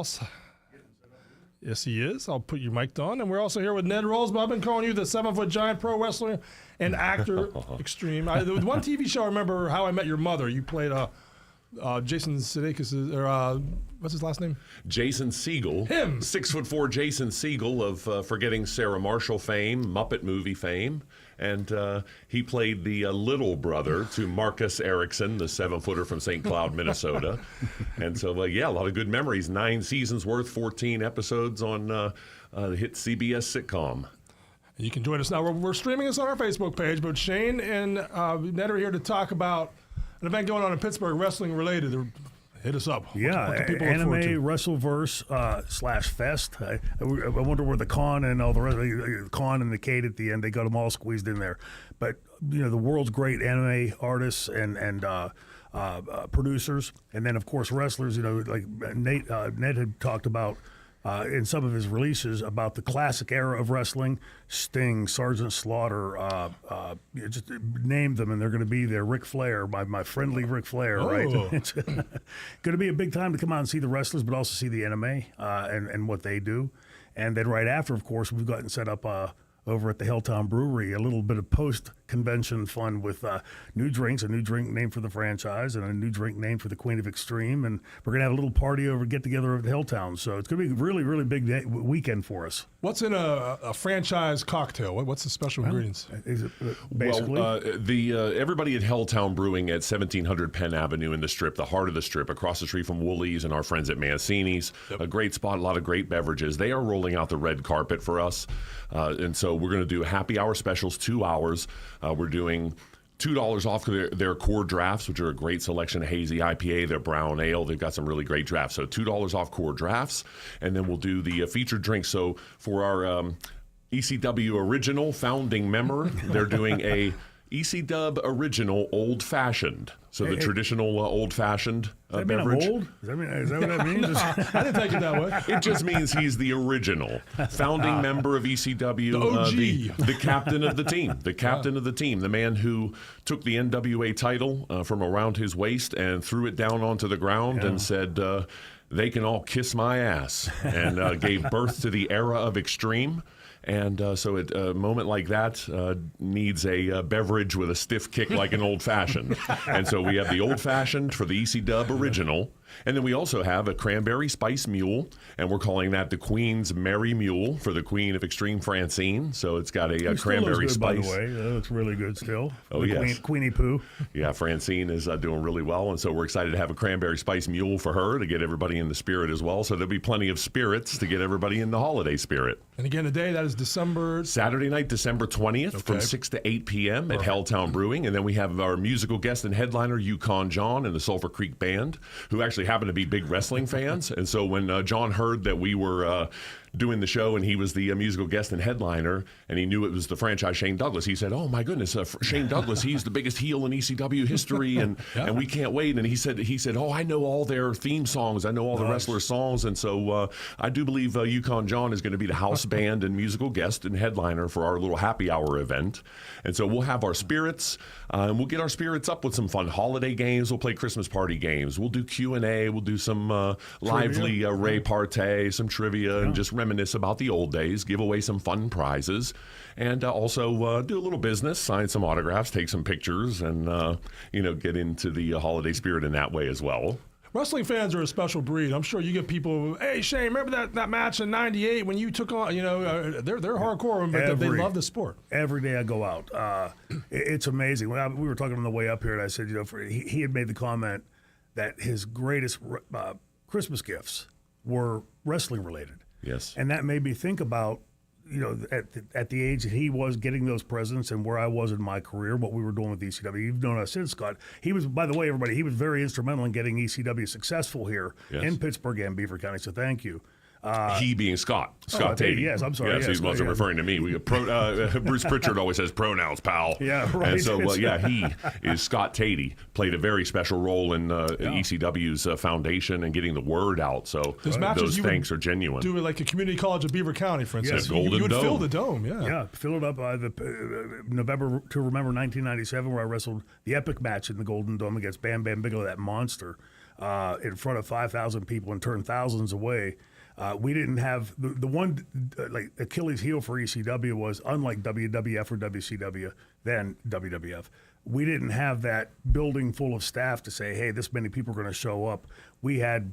house. Yes, he is. I'll put your mic on. And we're also here with Ned Rolsma. I've been calling you the 7-foot giant pro wrestler and actor extreme. There was one TV show I remember, How I Met Your Mother. You played Jason Sudeikis, or what's his last name? Jason Segel. Him. 6'4" Jason Segel of Forgetting Sarah Marshall fame, Muppet movie fame. And he played the little brother to Marcus Erickson, the 7-footer from St. Cloud, Minnesota. And so, yeah, a lot of good memories. 9 seasons worth, 14 episodes on the hit CBS sitcom. You can join us now. We're streaming this on our Facebook page, but Shane and Ned are here to talk about an event going on in Pittsburgh, wrestling related. Hit us up. Yeah, what do people Anime look Wrestleverse / Fest. I wonder where the con and all the rest, the con and the Kate at the end, they got them all squeezed in there. But the world's great anime artists and producers, and then of course wrestlers. Like Ned had talked about. In some of his releases about the classic era of wrestling, Sting, Sergeant Slaughter, just name them and they're going to be there. Ric Flair, my friendly Ric Flair, right? It's going to be a big time to come out and see the wrestlers, but also see the anime and what they do. And then right after, of course, we've gotten set up over at the Helltown Brewery, a little bit of post-convention fun with new drinks, a new drink named for the franchise, and a new drink named for the Queen of Extreme. And we're going to have a little party over, get-together over at Helltown. So it's going to be a really, really big weekend for us. What's in a franchise cocktail? What's the special ingredients? Is it basically? Well, everybody at Helltown Brewing at 1700 Penn Avenue in the Strip, the heart of the Strip, across the street from Woolies and our friends at Mancini's. Yep. A great spot, a lot of great beverages. They are rolling out the red carpet for us. And so we're going to do happy hour specials, 2 hours. We're doing $2 off their core drafts, which are a great selection of hazy IPA, their brown ale. They've got some really great drafts. So $2 off core drafts. And then we'll do the featured drinks. So for our ECW original founding member, they're doing a ECW original old fashioned. So the traditional old fashioned beverage. Old? Is that what that means? I didn't take it that way. It just means he's the original founding member of ECW, the OG. The captain of the team, the man who took the NWA title from around his waist and threw it down onto the ground and said, "They can all kiss my ass," and gave birth to the era of Extreme. And so at a moment like that needs a beverage with a stiff kick like an old-fashioned. And so we have the old-fashioned for the EC-Dub original. And then we also have a cranberry spice mule, and we're calling that the Queen's Merry Mule for the Queen of Extreme, Francine. So it's got a cranberry good, spice. By the way, that looks really good still. Oh, yes. Queenie Pooh. Yeah, Francine is doing really well, and so we're excited to have a cranberry spice mule for her to get everybody in the spirit as well. So there'll be plenty of spirits to get everybody in the holiday spirit. And again, the day, that is Saturday night, December 20th from 6 to 8 p.m. at Helltown Brewing. And then we have our musical guest and headliner, Yukon John and the Sulphur Creek Band, who actually happen to be big wrestling fans. And so when John heard that we were doing the show and he was the musical guest and headliner, and he knew it was the franchise Shane Douglas, he said, "Oh my goodness, Shane Douglas, he's the biggest heel in ECW history, and we can't wait." And he said, "Oh, I know all their theme songs, I know all the wrestlers' songs." And so I do believe Yukon John is going to be the house band and musical guest and headliner for our little happy hour event. And so we'll have our spirits, and we'll get our spirits up with some fun holiday games. We'll play Christmas party games. We'll do Q&A. We'll do some lively repartee, some trivia, and just reminisce about the old days, give away some fun prizes, and also do a little business, sign some autographs, take some pictures, and get into the holiday spirit in that way as well. Wrestling fans are a special breed. I'm sure you get people, "Hey, Shane, remember that match in '98 when you took on," they're hardcore, but they love the sport. Every day I go out. It's amazing. We were talking on the way up here, and I said, he had made the comment that his greatest Christmas gifts were wrestling related. Yes. And that made me think about, at the age that he was getting those presents and where I was in my career, what we were doing with ECW. You've known us since, Scott. He was, by the way, everybody, he was very instrumental in getting ECW successful here in Pittsburgh and Beaver County, so thank you. He being Scott Tatey. Yes, I'm sorry. Yes, he wasn't referring to me. Bruce Pritchard always says pronouns, pal. Yeah, right. And so, he is Scott Tatey. Played a very special role in ECW's foundation and getting the word out. So those thanks are genuine. Do it like a community college of Beaver County, for instance. Yes, you would Dome. fill the dome, Yeah, fill it up November to remember 1997, where I wrestled the epic match in the Golden Dome against Bam Bam Bigelow, that monster. in front of 5,000 people and turn thousands away. We didn't have the one like Achilles heel for ECW was, unlike WWF or WCW, then WWF. We didn't have that building full of staff to say, hey, this many people are going to show up. We had,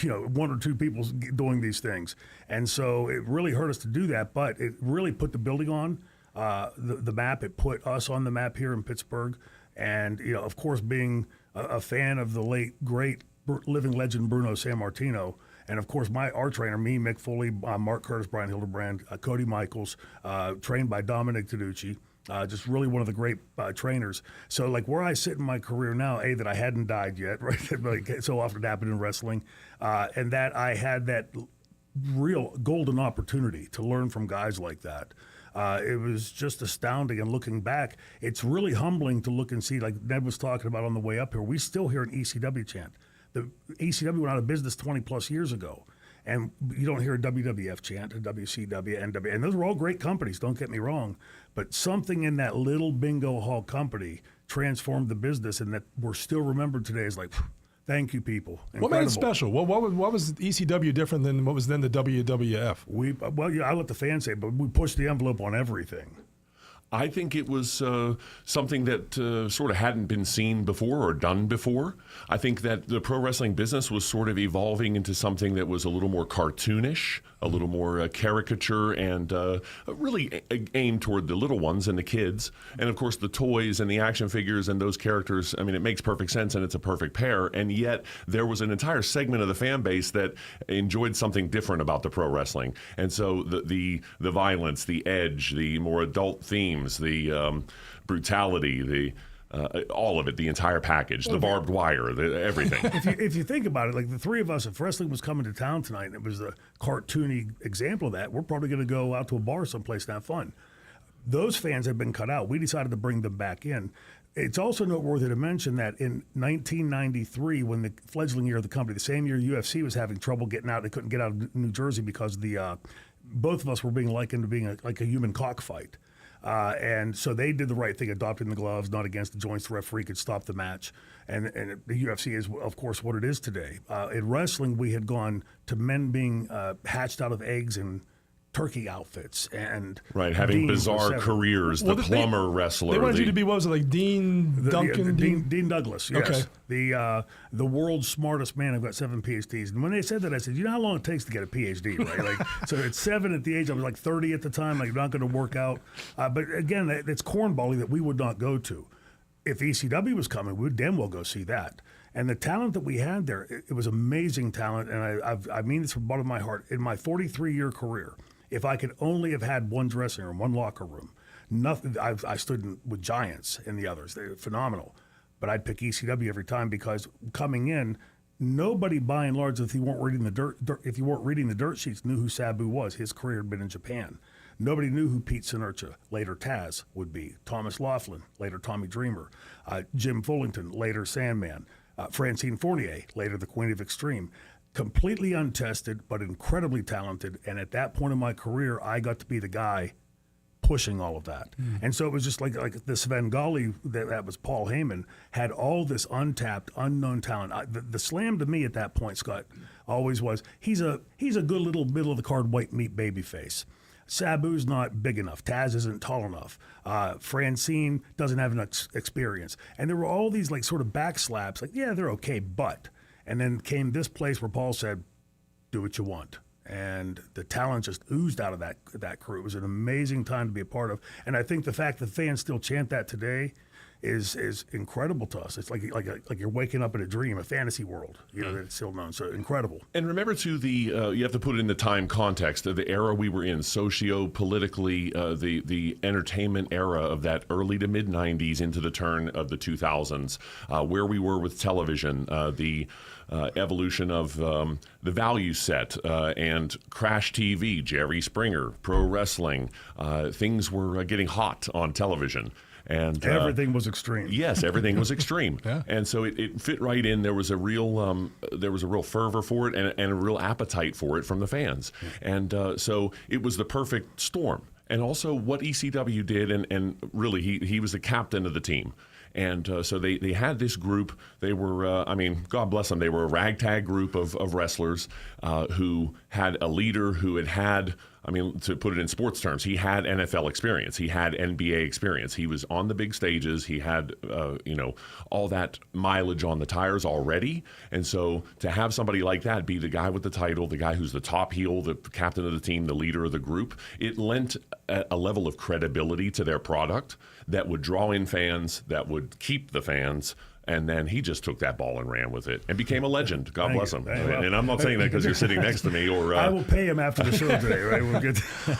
one or two people doing these things. And so it really hurt us to do that, but it really put the building on the map. It put us on the map here in Pittsburgh. And, of course, being a fan of the late, great living legend Bruno Sammartino, and of course, our trainer, me, Mick Foley, Mark Curtis, Brian Hildebrand, Cody Michaels, trained by Dominic Taducci, just really one of the great trainers. So, like where I sit in my career now, that I hadn't died yet, right? Like so often happened in wrestling, and that I had that real golden opportunity to learn from guys like that. It was just astounding. And looking back, it's really humbling to look and see, like Ned was talking about on the way up here, we still hear an ECW chant. The ECW went out of business 20 plus years ago, and you don't hear a WWF chant, a WCW, NW, and those were all great companies, don't get me wrong, but something in that little bingo hall company transformed the business, and that we're still remembered today as like, thank you, people. Incredible. What made it special? What was ECW different than what was then the WWF? I let the fans say, but we pushed the envelope on everything. I think it was something that sort of hadn't been seen before or done before. I think that the pro wrestling business was sort of evolving into something that was a little more cartoonish, a little more caricature, and really aimed toward the little ones and the kids. And of course, the toys and the action figures and those characters, I mean, it makes perfect sense and it's a perfect pair. And yet there was an entire segment of the fan base that enjoyed something different about the pro wrestling. And so the violence, the edge, the more adult themes, the brutality, all of it, the entire package, the barbed wire, everything. If you think about it, like the three of us, if wrestling was coming to town tonight and it was a cartoony example of that, we're probably going to go out to a bar someplace and have fun. Those fans have been cut out. We decided to bring them back in. It's also noteworthy to mention that in 1993, when the fledgling year of the company, the same year UFC was having trouble getting out, they couldn't get out of New Jersey because both of us were being likened to being like a human cockfight. And so they did the right thing, adopting the gloves, not against the joints. The referee could stop the match. And the UFC is, of course, what it is today. In wrestling, we had gone to men being hatched out of eggs and turkey outfits. And right, having bizarre careers, the plumber wrestler. They wanted you to be, what was it, like Dean Duncan? Dean Douglas, yes. Okay. The world's smartest man. I've got 7 PhDs. And when they said that, I said, you know how long it takes to get a PhD, right? So it's 7 at the age, I was like 30 at the time, like not going to work out. But again, it's cornballing that we would not go to. If ECW was coming, we would damn well go see that. And the talent that we had there, it was amazing talent. And I mean this from the bottom of my heart. In my 43-year career, if I could only have had one dressing room, one locker room, nothing. I stood with giants in the others. They're phenomenal. But I'd pick ECW every time because coming in, nobody by and large, if you weren't reading the dirt sheets, knew who Sabu was. His career had been in Japan. Nobody knew who Pete Sinurcha, later Taz, would be. Thomas Laughlin, later Tommy Dreamer. Jim Fullington, later Sandman. Francine Fournier, later the Queen of Extreme. Completely untested, but incredibly talented. And at that point in my career, I got to be the guy pushing all of that. And so it was just like the Svengali, that was Paul Heyman, had all this untapped, unknown talent. The slam to me at that point, Scott, always was, he's a good little middle-of-the-card white meat baby face. Sabu's not big enough. Taz isn't tall enough. Francine doesn't have enough experience. And there were all these like sort of backslaps, like, yeah, they're okay, but... And then came this place where Paul said, do what you want. And the talent just oozed out of that crew. It was an amazing time to be a part of. And I think the fact that fans still chant that today is incredible to us. It's like you're waking up in a dream, a fantasy world, that it's still known. So incredible. And remember, too, you have to put it in the time context of the era we were in, socio-politically, the entertainment era of that early to mid-'90s into the turn of the 2000s, where we were with television, the evolution of the value set and Crash TV, Jerry Springer, pro wrestling. Things were getting hot on television. And everything was extreme. Yes, everything was extreme. Yeah. And so it fit right in. There was a real fervor for it and a real appetite for it from the fans. And so it was the perfect storm. and also what ECW did, and really he was the captain of the team. And so they had this group. They were, God bless them, they were a ragtag group of wrestlers who had a leader who had, to put it in sports terms, he had NFL experience. He had NBA experience. He was on the big stages. He had, all that mileage on the tires already. And so to have somebody like that be the guy with the title, the guy who's the top heel, the captain of the team, the leader of the group, it lent a level of credibility to their product that would draw in fans, that would keep the fans. And then he just took that ball and ran with it and became a legend. God bless him. And I'm not saying that because you're sitting next to me. Or I will pay him after the show today, right? We're good.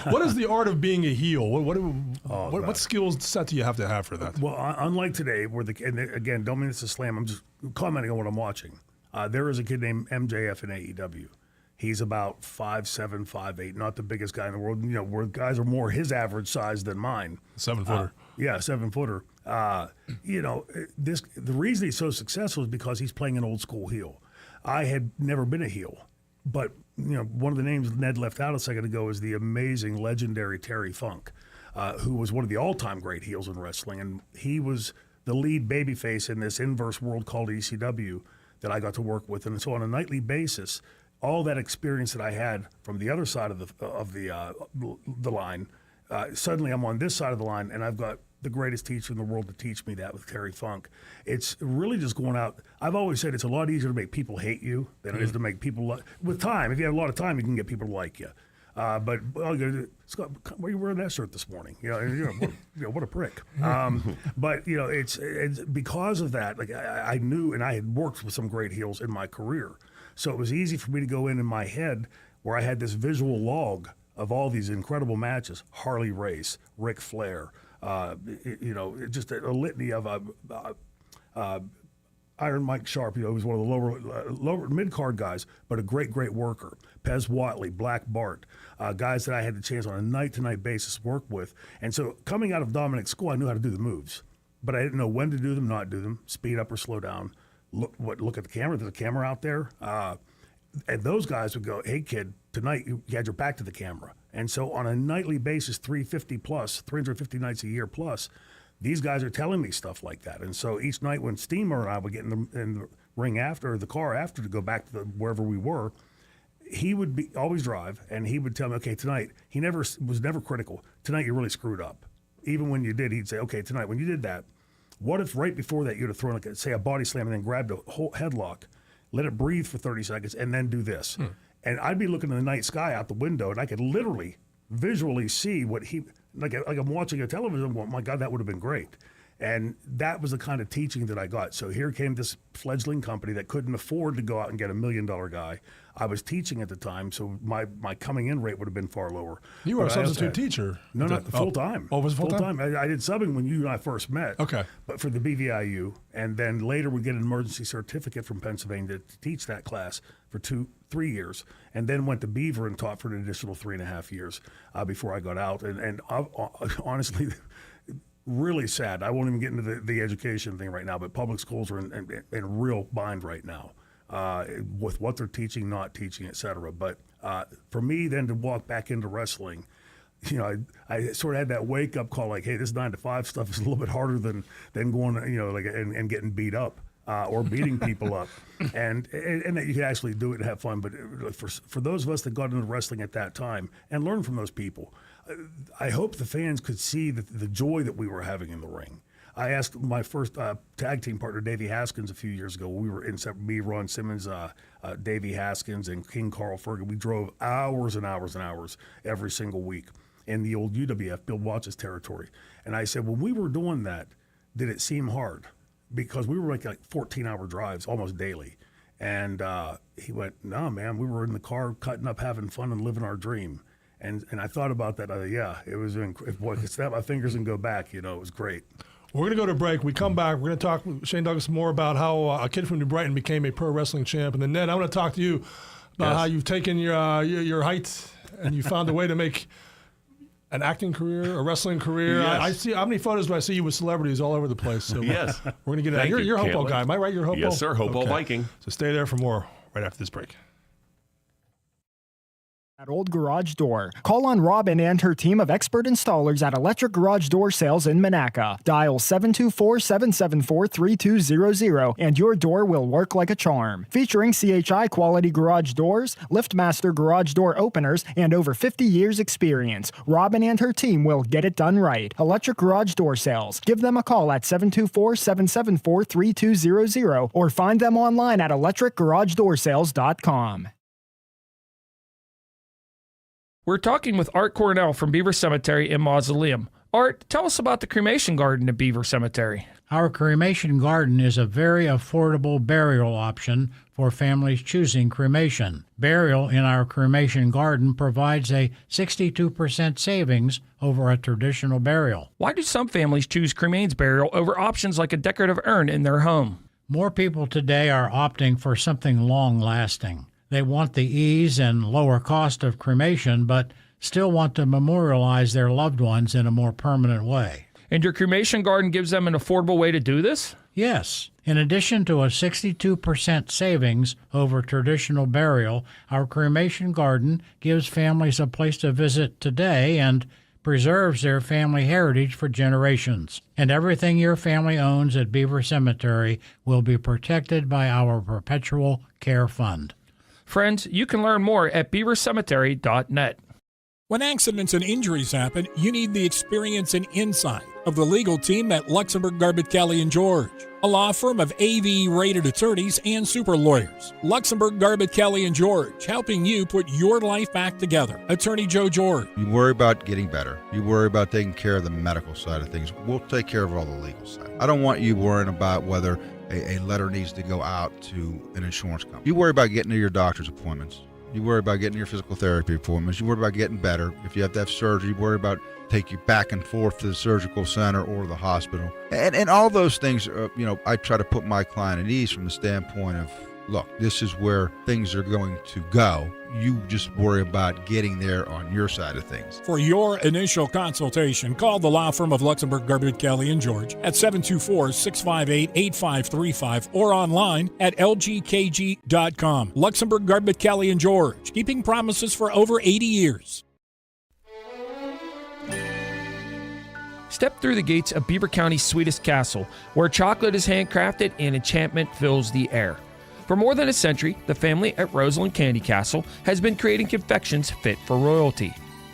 What is the art of being a heel? What skills set do you have to have for that? Well, unlike today, where and again, don't mean this to slam. I'm just commenting on what I'm watching. There is a kid named MJF in AEW. He's about 5'7", 5'8", not the biggest guy in the world. Where guys are more his average size than mine. 7-footer. Yeah, 7-footer. The reason he's so successful is because he's playing an old school heel. I had never been a heel, but one of the names Ned left out a second ago is the amazing, legendary Terry Funk, who was one of the all-time great heels in wrestling, and he was the lead babyface in this inverse world called ECW that I got to work with, and so on a nightly basis, all that experience that I had from the other side of the line, suddenly I'm on this side of the line, and I've got the greatest teacher in the world to teach me that with Terry Funk. It's really just going out. I've always said it's a lot easier to make people hate you than it is to make people with time. If you have a lot of time, you can get people to like you. But Scott, why are you wearing that shirt this morning? What a prick. But it's because of that. Like I knew, and I had worked with some great heels in my career, so it was easy for me to go in my head where I had this visual log of all these incredible matches: Harley Race, Ric Flair, just a litany of Iron Mike Sharp, he was one of the lower mid-card guys, but a great worker. Pez Whatley, Black Bart, guys that I had the chance on a night-to-night basis to work with. And so coming out of Dominic's school, I knew how to do the moves, but I didn't know when to do them, not do them, speed up or slow down, look at the camera, there's a camera out there. And those guys would go, hey, kid, tonight you had your back to the camera. And so on a nightly basis, 350 nights a year plus, these guys are telling me stuff like that. And so each night when Steamer and I would get in the ring after, or the car after, to go back to wherever we were, he would always drive, and he would tell me, okay, tonight, he was never critical. Tonight you really screwed up. Even when you did, he'd say, okay, tonight, when you did that, what if right before that you'd have thrown, say, a body slam and then grabbed a whole headlock, let it breathe for 30 seconds, and then do this. And I'd be looking at the night sky out the window, and I could literally visually see what like I'm watching a television, well, my God, that would have been great. And that was the kind of teaching that I got. So here came this fledgling company that couldn't afford to go out and get $1 million guy. I was teaching at the time, so my coming in rate would have been far lower. You were a substitute teacher. No, not full time. Oh, was it full time? I did subbing when you and I first met. Okay. But for the BVIU, and then later we get an emergency certificate from Pennsylvania to teach that class for 3 years, and then went to Beaver and taught for an additional 3.5 years before I got out. And honestly, really sad. I won't even get into the education thing right now, but public schools are in a real bind right now with what they're teaching, not teaching, et cetera. But for me then to walk back into wrestling, I sort of had that wake up call, like, hey, this 9 to 5 stuff is a little bit harder than going, and getting beat up. Or beating people up, and that you could actually do it and have fun. But for those of us that got into wrestling at that time and learn from those people, I hope the fans could see the joy that we were having in the ring. I asked my first tag team partner, Davey Haskins, a few years ago. We were in me, Ron Simmons, Davey Haskins, and King Carl Ferguson. We drove hours and hours and hours every single week in the old UWF, Bill Watts' territory. And I said, when we were doing that, did it seem hard? Because we were like 14-hour drives almost daily. And he went, no, man, we were in the car cutting up, having fun, and living our dream. And I thought about that. It was, boy, I could snap my fingers and go back, it was great. We're going to go to a break. We come back. We're going to talk with Shane Douglas more about how a kid from New Brighton became a pro wrestling champ. And then, Ned, I want to talk to you about how you've taken your height and you found a way to make an acting career, a wrestling career. Yes. I see how many photos do I see you with celebrities all over the place. So yes. We're going to get it. You're a Hopewell guy. Am I right? You're a Hopewell? Yes, sir. Hopewell Viking. So stay there for more right after this break. At Old Garage Door. Call on Robin and her team of expert installers at Electric Garage Door Sales in Monaca. Dial 724-774-3200 and your door will work like a charm. Featuring CHI quality garage doors, LiftMaster garage door openers, and over 50 years experience. Robin and her team will get it done right. Electric Garage Door Sales. Give them a call at 724-774-3200 or find them online at electricgaragedoorsales.com. We're talking with Art Cornell from Beaver Cemetery and Mausoleum. Art, tell us about the cremation garden at Beaver Cemetery. Our cremation garden is a very affordable burial option for families choosing cremation. Burial in our cremation garden provides a 62% savings over a traditional burial. Why do some families choose cremains burial over options like a decorative urn in their home? More people today are opting for something long-lasting. They want the ease and lower cost of cremation, but still want to memorialize their loved ones in a more permanent way. And your cremation garden gives them an affordable way to do this? Yes. In addition to a 62% savings over traditional burial, our cremation garden gives families a place to visit today and preserves their family heritage for generations. And everything your family owns at Beaver Cemetery will be protected by our Perpetual Care Fund. Friends, you can learn more at beavercemetery.net. When accidents and injuries happen, you need the experience and insight of the legal team at Luxembourg, Garbett, Kelly & George, a law firm of AV-rated attorneys and super lawyers. Luxembourg, Garbett, Kelly & George, helping you put your life back together. Attorney Joe George. You worry about getting better. You worry about taking care of the medical side of things. We'll take care of all the legal side. I don't want you worrying about whether a letter needs to go out to an insurance company. You worry about getting to your doctor's appointments. You worry about getting your physical therapy appointments. You worry about getting better. If you have to have surgery, you worry about take you back and forth to the surgical center or the hospital. And all those things, I try to put my client at ease from the standpoint of, look, this is where things are going to go. You just worry about getting there on your side of things. For your initial consultation, call the law firm of Luxembourg, Garbett, Kelly & George at 724-658-8535 or online at lgkg.com. Luxembourg, Garbett, Kelly & George, keeping promises for over 80 years. Step through the gates of Beaver County's sweetest castle, where chocolate is handcrafted and enchantment fills the air. For more than a century, the family at Roseland Candy Castle has been creating confections fit for royalty.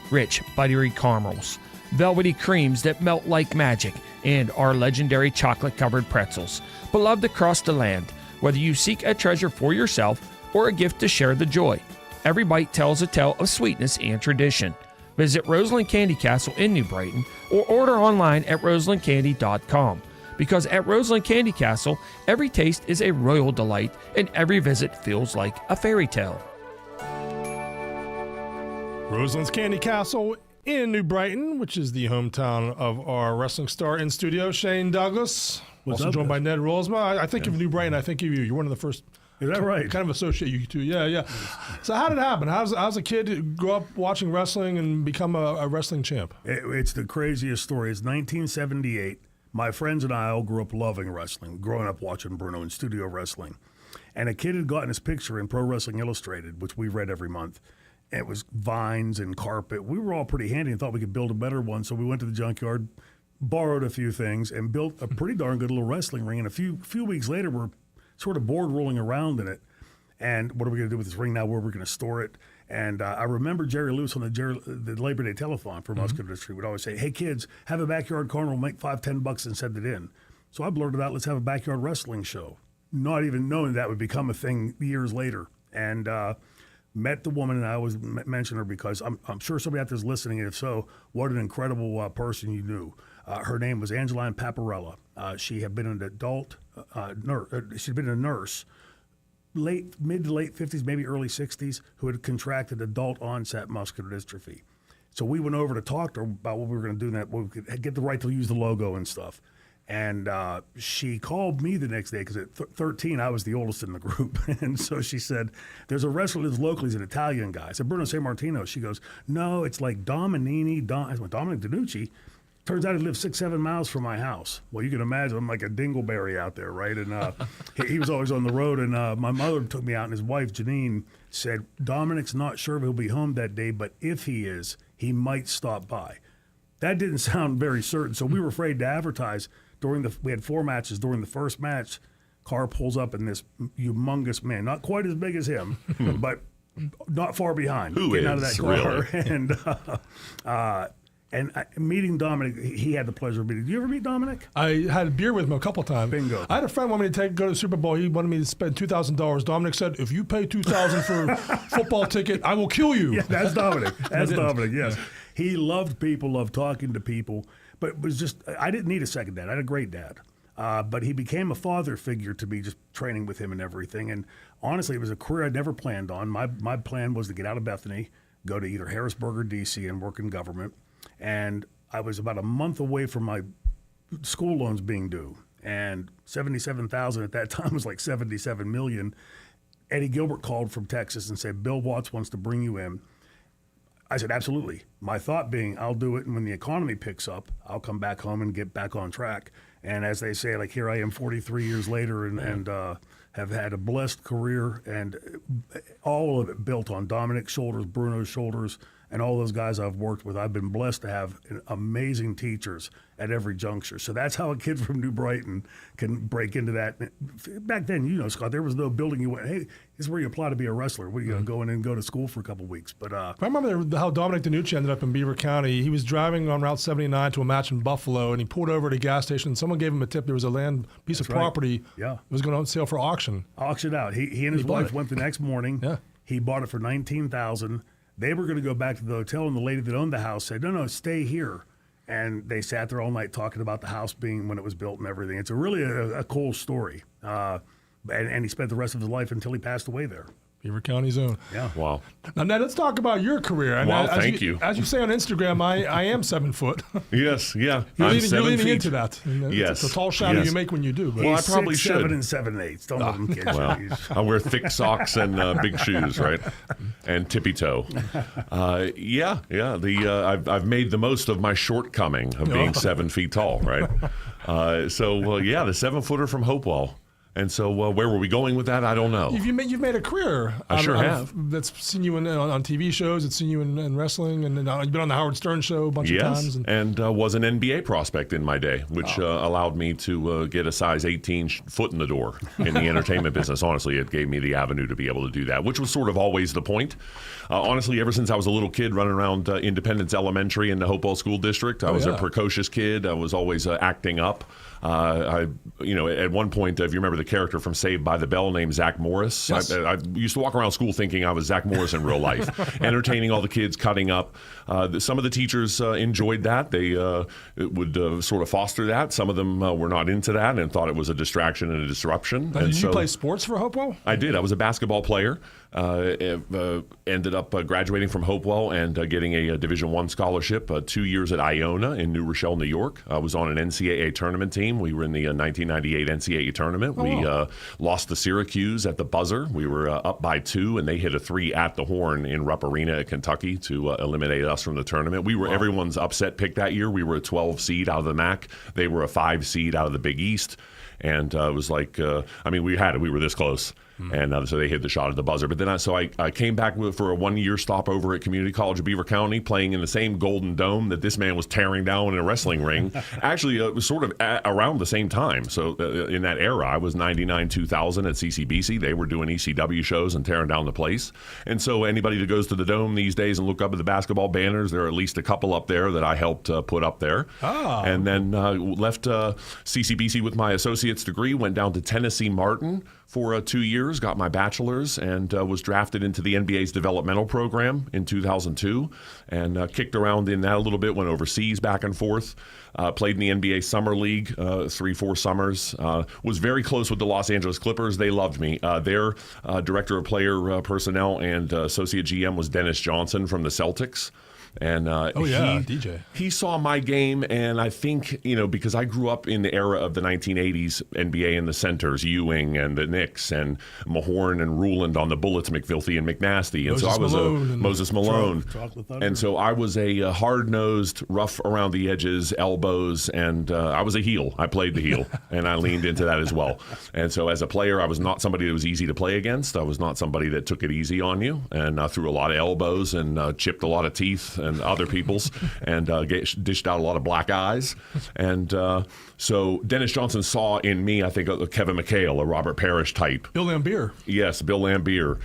Rich, buttery caramels, velvety creams that melt like magic, and our legendary chocolate-covered pretzels, beloved across the land, whether you seek a treasure for yourself or a gift to share the joy. Every bite tells a tale of sweetness and tradition. Visit Roseland Candy Castle in New Brighton or order online at roselandcandy.com. Because at Roseland Candy Castle, every taste is a royal delight and every visit feels like a fairy tale. Roseland's Candy Castle in New Brighton, which is the hometown of our wrestling star in studio, Shane Douglas. Also joined by Ned Rolsma. I think of New Brighton, I think of you. You're one of the first. Is that right? Kind of associate you two. Yeah. So how did it happen? How's a kid grow up watching wrestling and become a wrestling champ? It's the craziest story. It's 1978. My friends and I all grew up loving wrestling, growing up watching Bruno in studio wrestling. And a kid had gotten his picture in Pro Wrestling Illustrated, which we read every month. And it was vines and carpet. We were all pretty handy and thought we could build a better one. So we went to the junkyard, borrowed a few things, and built a pretty darn good little wrestling ring. And a few weeks later, we're sort of bored rolling around in it. And what are we going to do with this ring now? Where are we going to store it? And I remember Jerry Lewis on the Labor Day telethon for Muscular Dystrophy would always say, hey, kids, have a backyard carnival, make $5-10 and send it in. So I blurted out, let's have a backyard wrestling show, not even knowing that would become a thing years later. And met the woman, and I always mention her because I'm sure somebody out there is listening, and if so, what an incredible person you knew. Her name was Angeline Paparella. She had been an adult nurse. She'd been a nurse, mid to late 50s, maybe early 60s, who had contracted adult onset muscular dystrophy. So we went over to talk to her about what we were going to do, and that we could get the right to use the logo and stuff. And she called me the next day because at 13, I was the oldest in the group. And so she said, there's a wrestler that lives locally, he's an Italian guy. I said, Bruno Sammartino. She goes, no, it's like Dominic DiNucci. Turns out he lived 6-7 miles from my house. Well, you can imagine I'm like a dingleberry out there, right? And he was always on the road. And my mother took me out, and his wife, Janine, said, Dominic's not sure if he'll be home that day, but if he is, he might stop by. That didn't sound very certain, so we were afraid to advertise. We had 4 matches. During the first match, car pulls up, and this humongous man, not quite as big as him, but not far behind, getting out of that car. Really? And meeting Dominic, he had the pleasure of meeting. Did you ever meet Dominic? I had a beer with him a couple times. Bingo. I had a friend want me to go to the Super Bowl. He wanted me to spend $2,000. Dominic said, if you pay $2,000 for a football ticket, I will kill you. Yeah, that's Dominic. That's Dominic, yes. He loved people, loved talking to people, but it was just, I didn't need a second dad. I had a great dad. But he became a father figure to me, just training with him and everything. And honestly, it was a career I'd never planned on. My plan was to get out of Bethany, go to either Harrisburg or D.C. and work in government. And I was about a month away from my school loans being due. And $77,000 at that time was like $77 million. Eddie Gilbert called from Texas and said, Bill Watts wants to bring you in. I said, absolutely. My thought being, I'll do it, and when the economy picks up, I'll come back home and get back on track. And as they say, like, here I am 43 years later and have had a blessed career, and all of it built on Dominic's shoulders, Bruno's shoulders, and all those guys I've worked with. I've been blessed to have amazing teachers at every juncture. So that's how a kid from New Brighton can break into that. Back then, you know, Scott, there was no building you went, hey, this is where you apply to be a wrestler. What are you going to go in and go to school for a couple of weeks? But I remember how Dominic DiNucci ended up in Beaver County. He was driving on Route 79 to a match in Buffalo, and he pulled over at a gas station. And someone gave him a tip. There was a piece of property that was going on sale for auction. Auctioned out. He and his wife went the next morning. Yeah. He bought it for $19,000. They were going to go back to the hotel, and the lady that owned the house said, no, stay here. And they sat there all night talking about the house being when it was built and everything. It's really a cool story. And he spent the rest of his life until he passed away there. Beaver County's own. Yeah. Wow. Now, Ned, let's talk about your career. And wow, thank you. As you say on Instagram, I am 7 foot. Yes, yeah. You're I'm leaning 7 feet. into that. Yes. It's a tall shadow you make when you do. But. Well, I probably 6'7" should. and 7'8". Don't let him kid you. Well, I wear thick socks and big shoes, right? And tippy toe. I've made the most of my shortcoming of being 7 feet tall, right? The 7-footer from Hopewell. And so where were we going with that? I don't know. You've made a career. I sure have. That's seen you on TV shows. It's seen you in wrestling. And you've been on the Howard Stern show a bunch of times. And was an NBA prospect in my day, which allowed me to get a size 18 foot in the door in the entertainment business. Honestly, it gave me the avenue to be able to do that, which was sort of always the point. Honestly, ever since I was a little kid running around Independence Elementary in the Hopewell School District, I was a precocious kid. I was always acting up. At one point, if you remember the character from Saved by the Bell named Zach Morris, yes. I used to walk around school thinking I was Zach Morris in real life, entertaining all the kids, cutting up. Some of the teachers enjoyed that. They would sort of foster that. Some of them were not into that and thought it was a distraction and a disruption. Did you play sports for Hopewell? I did. I was a basketball player. Ended up graduating from Hopewell and getting a Division I scholarship, 2 years at Iona in New Rochelle, New York. I was on an NCAA tournament team. We were in the 1998 NCAA tournament. We lost to Syracuse at the buzzer. We were up by 2, and they hit a 3 at the horn in Rupp Arena at Kentucky to eliminate us from the tournament. We were everyone's upset pick that year. We were a 12 seed out of the MAC. They were a 5 seed out of the Big East. And it was like, we were this close. And so they hit the shot at the buzzer. But then I came back for a 1-year stopover at Community College of Beaver County, playing in the same Golden Dome that this man was tearing down in a wrestling ring. Actually, it was sort of around the same time. So in that era, I was 99, 2000 at CCBC. They were doing ECW shows and tearing down the place. And so anybody that goes to the Dome these days and look up at the basketball banners, there are at least a couple up there that I helped put up there. And then left CCBC with my associate's degree, went down to Tennessee Martin for 2 years, got my bachelor's, and was drafted into the NBA's developmental program in 2002, and kicked around in that a little bit, went overseas back and forth, played in the NBA Summer League 3-4 summers, was very close with the Los Angeles Clippers. They loved me. Their director of player personnel and associate GM was Dennis Johnson from the Celtics. And DJ. He saw my game, and I think, because I grew up in the era of the 1980s NBA and the centers, Ewing and the Knicks and Mahorn and Ruland on the Bullets, McFilthy and McNasty. And so I was Moses Malone. And so I was a hard-nosed, rough around the edges, elbows, and I was a heel. I played the heel, and I leaned into that as well. And so as a player, I was not somebody that was easy to play against. I was not somebody that took it easy on you, and threw a lot of elbows and chipped a lot of teeth and other people's, and dished out a lot of black eyes. And so Dennis Johnson saw in me, I think, a Kevin McHale, a Robert Parrish type. Bill Lambier. Yes, Bill Lambier,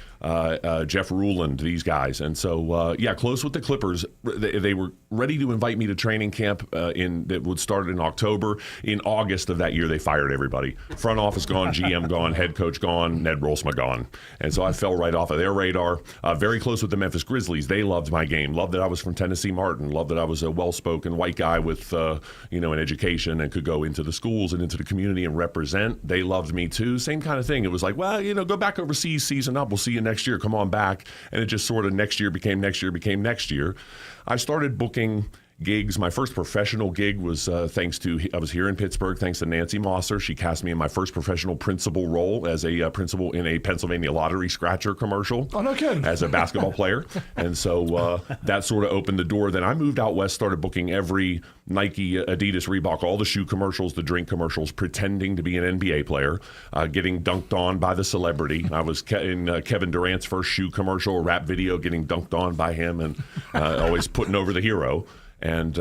Jeff Ruland, these guys. And so, close with the Clippers. They were ready to invite me to training camp that would start in October. In August of that year, they fired everybody. Front office gone, GM gone, head coach gone, Ned Rolsma gone. And so I fell right off of their radar. Very close with the Memphis Grizzlies. They loved my game. Loved that I was from Tennessee Martin. Loved that I was a well-spoken white guy with, an education and could go into the schools and into the community and represent. They loved me too. Same kind of thing. It was like, well, go back overseas, season up. We'll see you next year. Come on back. And it just sort of next year became next year. I started booking gigs. My first professional gig was I was here in Pittsburgh, thanks to Nancy Mosser. She cast me in my first professional principal role as a principal in a Pennsylvania lottery scratcher commercial. Oh, no kidding. As a basketball player. And so that sort of opened the door. Then I moved out west, started booking every Nike, Adidas, Reebok, all the shoe commercials, the drink commercials, pretending to be an NBA player, getting dunked on by the celebrity. I was in Kevin Durant's first shoe commercial, a rap video, getting dunked on by him, and always putting over the hero. And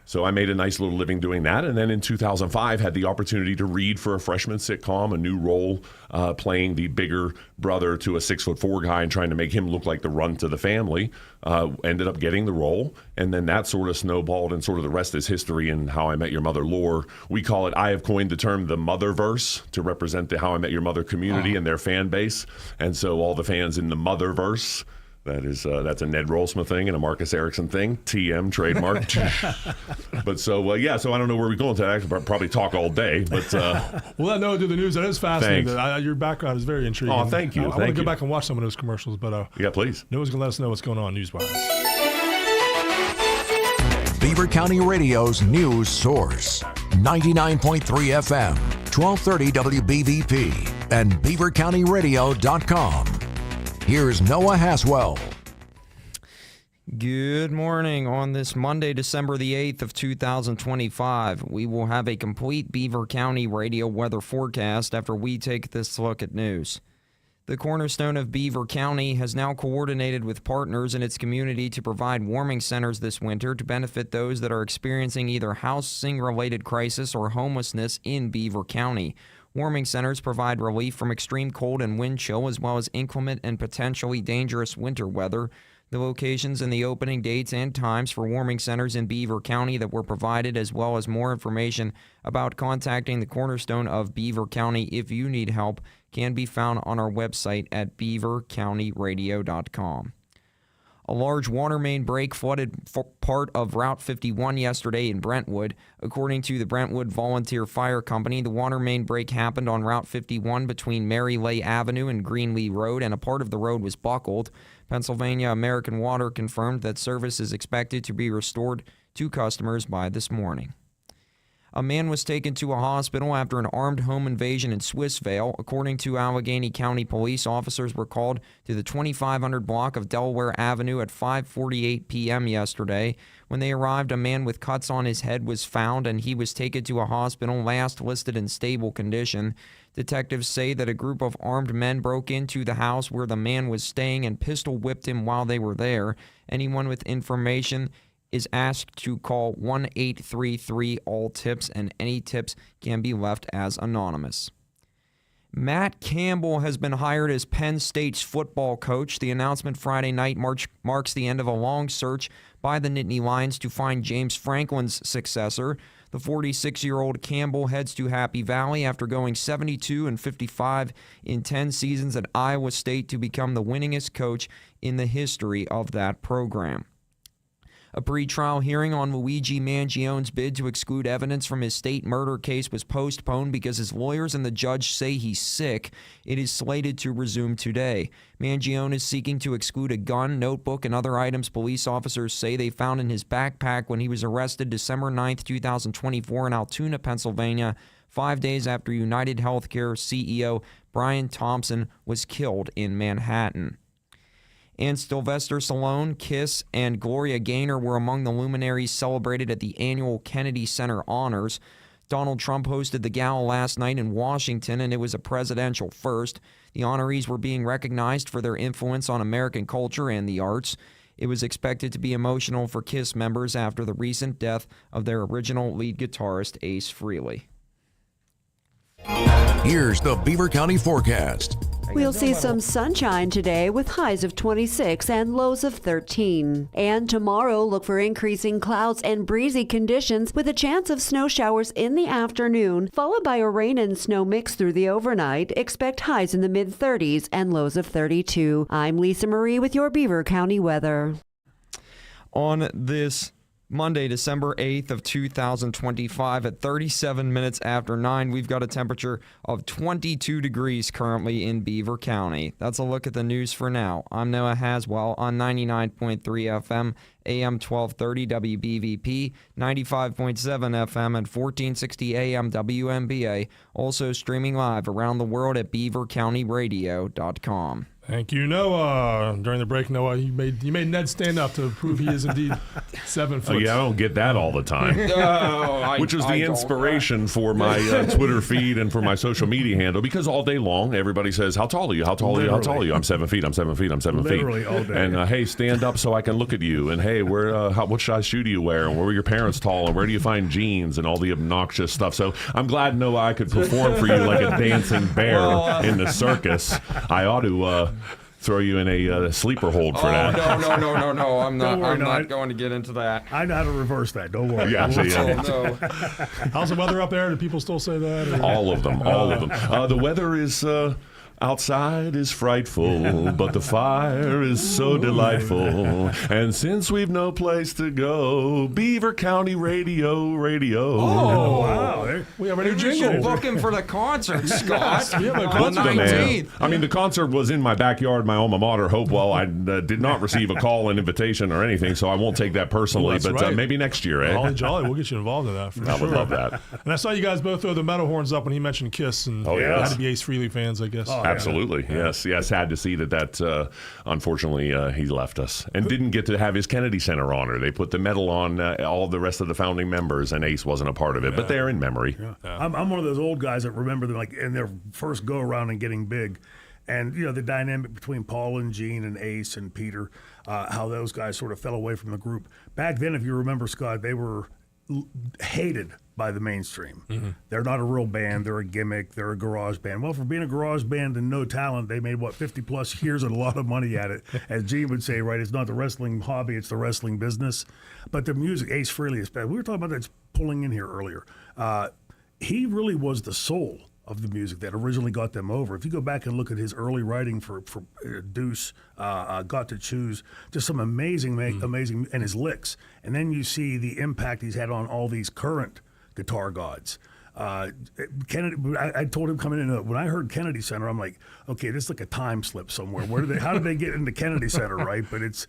so I made a nice little living doing that. And then in 2005, had the opportunity to read for a freshman sitcom, a new role, playing the bigger brother to a 6'4" guy and trying to make him look like the runt of the family. Ended up getting the role. And then that sort of snowballed, and sort of the rest is history in How I Met Your Mother lore. We call it, I have coined the term the Motherverse to represent the How I Met Your Mother community and their fan base. And so all the fans in the Motherverse, that's a Ned Rolsma thing and a Marcus Erickson thing. TM trademark. But so I don't know where we're going today. I could probably talk all day. But we'll let Noah do the news. That is fascinating. Your background is very intriguing. Oh, thank you. I want to go back and watch some of those commercials. But yeah, please. Noah's going to let us know what's going on news-wise. Beaver County Radio's news source. 99.3 FM, 1230 WBVP, and beavercountyradio.com. Here's Noah Haswell. Good morning. On this Monday, December the 8th of 2025, we will have a complete Beaver County radio weather forecast after we take this look at news. The cornerstone of Beaver County has now coordinated with partners in its community to provide warming centers this winter to benefit those that are experiencing either housing-related crisis or homelessness in Beaver County. Warming centers provide relief from extreme cold and wind chill, as well as inclement and potentially dangerous winter weather. The locations and the opening dates and times for warming centers in Beaver County that were provided, as well as more information about contacting the cornerstone of Beaver County if you need help, can be found on our website at beavercountyradio.com. A large water main break flooded part of Route 51 yesterday in Brentwood. According to the Brentwood Volunteer Fire Company, the water main break happened on Route 51 between Mary Lay Avenue and Greenlee Road, and a part of the road was buckled. Pennsylvania American Water confirmed that service is expected to be restored to customers by this morning. A man was taken to a hospital after an armed home invasion in Swissvale. According to Allegheny County Police, officers were called to the 2500 block of Delaware Avenue at 5:48 p.m. yesterday. When they arrived, a man with cuts on his head was found, and he was taken to a hospital, last listed in stable condition. Detectives say that a group of armed men broke into the house where the man was staying and pistol whipped him while they were there. Anyone with information is asked to call 1-833-ALL-TIPS, and any tips can be left as anonymous. Matt Campbell has been hired as Penn State's football coach. The announcement Friday night marks the end of a long search by the Nittany Lions to find James Franklin's successor. The 46-year-old Campbell heads to Happy Valley after going 72-55 in 10 seasons at Iowa State to become the winningest coach in the history of that program. A pretrial hearing on Luigi Mangione's bid to exclude evidence from his state murder case was postponed because his lawyers and the judge say he's sick. It is slated to resume today. Mangione is seeking to exclude a gun, notebook, and other items police officers say they found in his backpack when he was arrested December 9th, 2024 in Altoona, Pennsylvania, 5 days after United Healthcare CEO Brian Thompson was killed in Manhattan. And Sylvester Stallone, Kiss, and Gloria Gaynor were among the luminaries celebrated at the annual Kennedy Center Honors. Donald Trump hosted the gala last night in Washington, and it was a presidential first. The honorees were being recognized for their influence on American culture and the arts. It was expected to be emotional for Kiss members after the recent death of their original lead guitarist, Ace Frehley. Here's the Beaver County forecast. We'll see some sunshine today with highs of 26 and lows of 13. And tomorrow, look for increasing clouds and breezy conditions with a chance of snow showers in the afternoon, followed by a rain and snow mix through the overnight. Expect highs in the mid-30s and lows of 32. I'm Lisa Marie with your Beaver County weather. On this Monday, December 8th of 2025 at 37 minutes after 9, we've got a temperature of 22 degrees currently in Beaver County. That's a look at the news for now. I'm Noah Haswell on 99.3 FM, AM 1230 WBVP, 95.7 FM, and 1460 AM WMBA. Also streaming live around the world at beavercountyradio.com. Thank you, Noah. During the break, Noah, you made Ned stand up to prove he is indeed 7 foot. Oh, yeah, I don't get that all the time. Which was the inspiration for my Twitter feed and for my social media handle, because all day long everybody says, how tall are you? How tall are you? How tall are you? I'm 7 feet. I'm 7 feet. I'm 7 feet. Literally all day. And hey, stand up so I can look at you. And hey, what size shoe do you wear? And where were your parents tall? And where do you find jeans? And all the obnoxious stuff. So I'm glad, Noah, I could perform for you like a dancing bear in the circus. I ought to throw you in a sleeper hold for that. No. I'm not. worry, I'm no, not going to get into that. I know how to reverse that. Don't worry. Yeah, No. How's the weather up there? Do people still say that? Or? All of them. The weather is outside is frightful, but the fire is so delightful. And since we've no place to go, Beaver County Radio. Oh, wow. We have a new You jingle. should book him for the concert, Scott. We have a On concert. the 19th. I mean, the concert was in my backyard, my alma mater, Hopewell. I did not receive a call, an invitation, or anything, so I won't take that personally. Well, but right. maybe next year, eh? Holly Jolly, we'll get you involved in that for I sure. would love that. And I saw you guys both throw the metal horns up when he mentioned Kiss, and Oh, yes. had to be Ace Frehley fans, I guess. Absolutely. Yeah. Yes. Sad to see that unfortunately, he left us and didn't get to have his Kennedy Center honor. They put the medal on all the rest of the founding members, and Ace wasn't a part of it, but they're in memory. Yeah. I'm one of those old guys that remember them, like in their first go around and getting big. And, the dynamic between Paul and Gene and Ace and Peter, how those guys sort of fell away from the group. Back then, if you remember, Scott, they were hated by the mainstream. Mm-hmm. They're not a real band. They're a gimmick. They're a garage band. Well, for being a garage band and no talent, they made, 50 plus years and a lot of money at it. As Gene would say, right, it's not the wrestling hobby, it's the wrestling business. But the music, Ace Frehley is bad. We were talking about that pulling in here earlier. He really was the soul of the music that originally got them over. If you go back and look at his early writing for Deuce, Got to Choose, just some amazing, and his licks. And then you see the impact he's had on all these current guitar gods. Kennedy, I told him coming in, when I heard Kennedy Center, I'm like, okay, this is like a time slip somewhere. How did they get into Kennedy Center, right? But it's